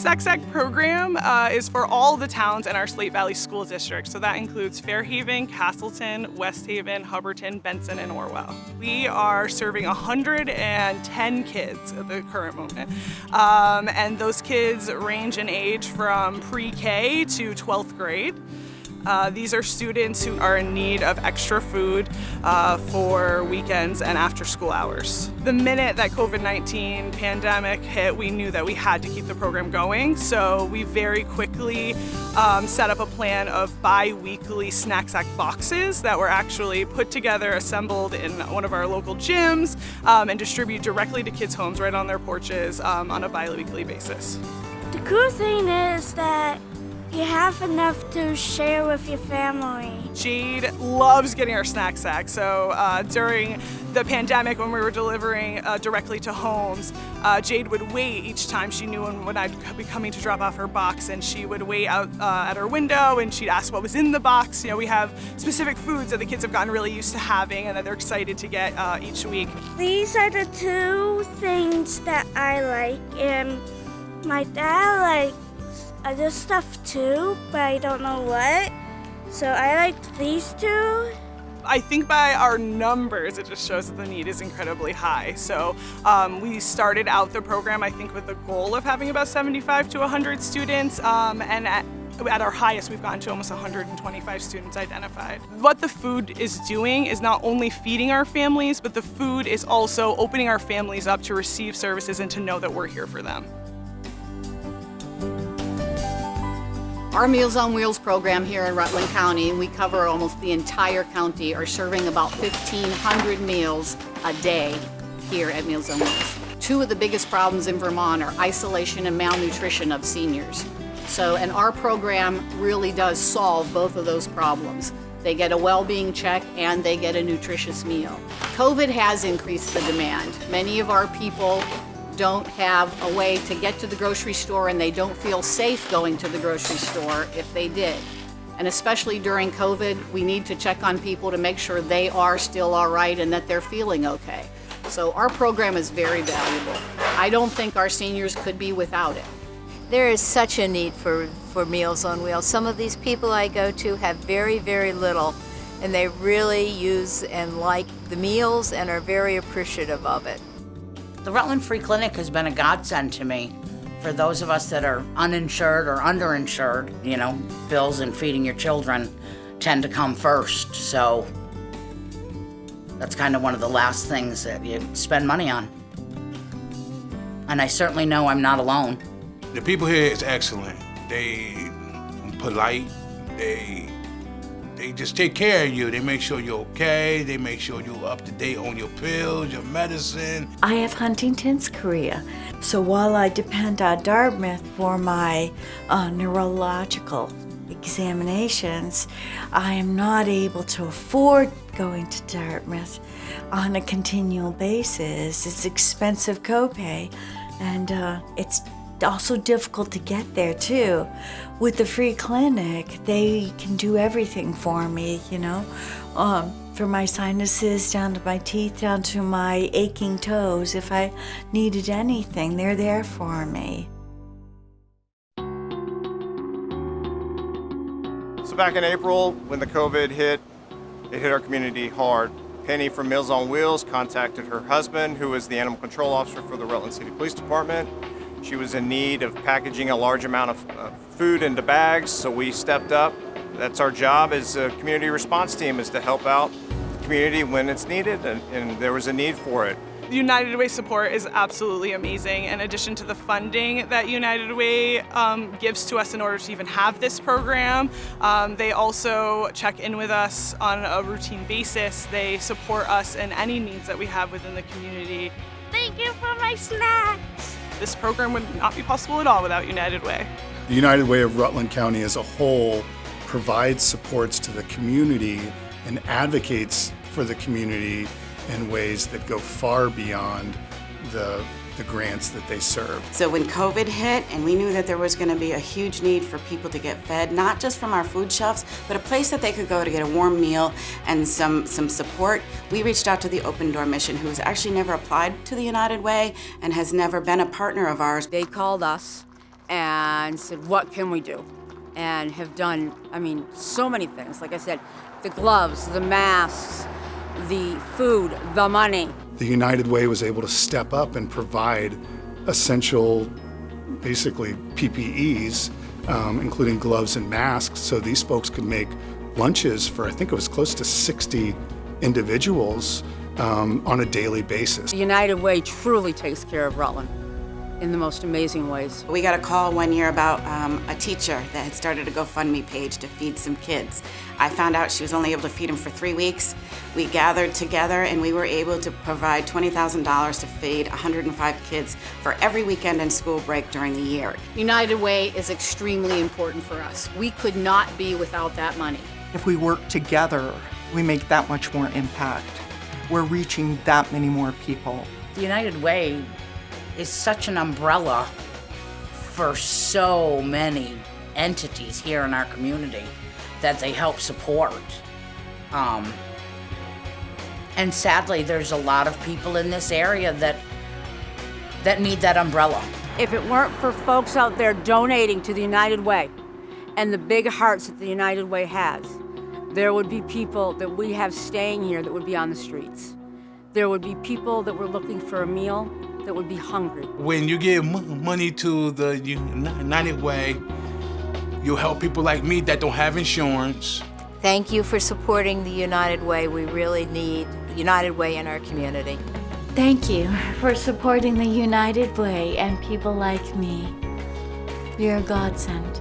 Snack program is for all the towns in our Slate Valley School District. So that includes Fairhaven, Castleton, West Haven, Hubbardton, Benson, and Orwell. We are serving 110 kids at the current moment. And those kids range in age from pre-K to 12th grade. These are students who are in need of extra food for weekends and after school hours. The minute that COVID-19 pandemic hit, we knew that we had to keep the program going, so we very quickly set up a plan of bi-weekly snack sack boxes that were actually put together, assembled in one of our local gyms, and distributed directly to kids' homes right on their porches on a bi-weekly basis. The cool thing is that you have enough to share with your family. Jade loves getting our snack sack. So during the pandemic, when we were delivering directly to homes, Jade would wait each time she knew when I'd be coming to drop off her box, and she would wait out at her window and she'd ask what was in the box. You know, we have specific foods that the kids have gotten really used to having and that they're excited to get each week. These are the two things that I like, and my dad likes other stuff too, but I don't know what. So I like these two. I think by our numbers, it just shows that the need is incredibly high. So we started out the program, I think, with the goal of having about 75 to 100 students, and at our highest, we've gotten to almost 125 students identified. What the food is doing is not only feeding our families, but the food is also opening our families up to receive services and to know that we're here for them. Our Meals on Wheels program here in Rutland County, we cover almost the entire county, are serving about 1,500 meals a day here at Meals on Wheels. Two of the biggest problems in Vermont are isolation and malnutrition of seniors. And our program really does solve both of those problems. They get a well-being check and they get a nutritious meal. COVID has increased the demand. Many of our people don't have a way to get to the grocery store, and they don't feel safe going to the grocery store if they did. And especially during COVID, we need to check on people to make sure they are still all right and that they're feeling okay. So our program is very valuable. I don't think our seniors could be without it. There is such a need for Meals on Wheels. Some of these people I go to have very, very little, and they really use and like the meals and are very appreciative of it. The Rutland Free Clinic has been a godsend to me. For those of us that are uninsured or underinsured, you know, bills and feeding your children tend to come first. So that's kind of one of the last things that you spend money on. And I certainly know I'm not alone. The people here is excellent. They polite, they just take care of you. They make sure you're okay. They make sure you're up to date on your pills, your medicine. I have Huntington's chorea, so while I depend on Dartmouth for my neurological examinations, I am not able to afford going to Dartmouth on a continual basis. It's expensive copay, and it's also difficult to get there too. With the free clinic, they can do everything for me, you know, from my sinuses down to my teeth, down to my aching toes. If I needed anything, they're there for me. So back in April, when the COVID hit, it hit our community hard. Penny from Meals on Wheels contacted her husband, who is the animal control officer for the Rutland City Police Department. She was in need of packaging a large amount of food into bags, so we stepped up. That's our job as a community response team, is to help out the community when it's needed, and there was a need for it. United Way support is absolutely amazing. In addition to the funding that United Way gives to us in order to even have this program, they also check in with us on a routine basis. They support us in any needs that we have within the community. Thank you for my snacks. This program would not be possible at all without United Way. The United Way of Rutland County as a whole provides supports to the community and advocates for the community in ways that go far beyond the grants that they serve. So when COVID hit and we knew that there was going to be a huge need for people to get fed, not just from our food shelves, but a place that they could go to get a warm meal and some support, we reached out to the Open Door Mission, who has actually never applied to the United Way and has never been a partner of ours. They called us and said, what can we do? And have done, I mean, so many things. Like I said, the gloves, the masks, the food, the money. The United Way was able to step up and provide essential, basically PPEs, including gloves and masks, so these folks could make lunches for, I think it was close to 60 individuals on a daily basis. The United Way truly takes care of Rutland in the most amazing ways. We got a call one year about a teacher that had started a GoFundMe page to feed some kids. I found out she was only able to feed them for 3 weeks. We gathered together and we were able to provide $20,000 to feed 105 kids for every weekend and school break during the year. United Way is extremely important for us. We could not be without that money. If we work together, we make that much more impact. We're reaching that many more people. The United Way is such an umbrella for so many entities here in our community that they help support. And sadly, there's a lot of people in this area that need that umbrella. If it weren't for folks out there donating to the United Way and the big hearts that the United Way has, there would be people that we have staying here that would be on the streets. There would be people that were looking for a meal that would be hungry. When you give money to the United Way, you help people like me that don't have insurance. Thank you for supporting the United Way. We really need United Way in our community. Thank you for supporting the United Way and people like me. You're a godsend.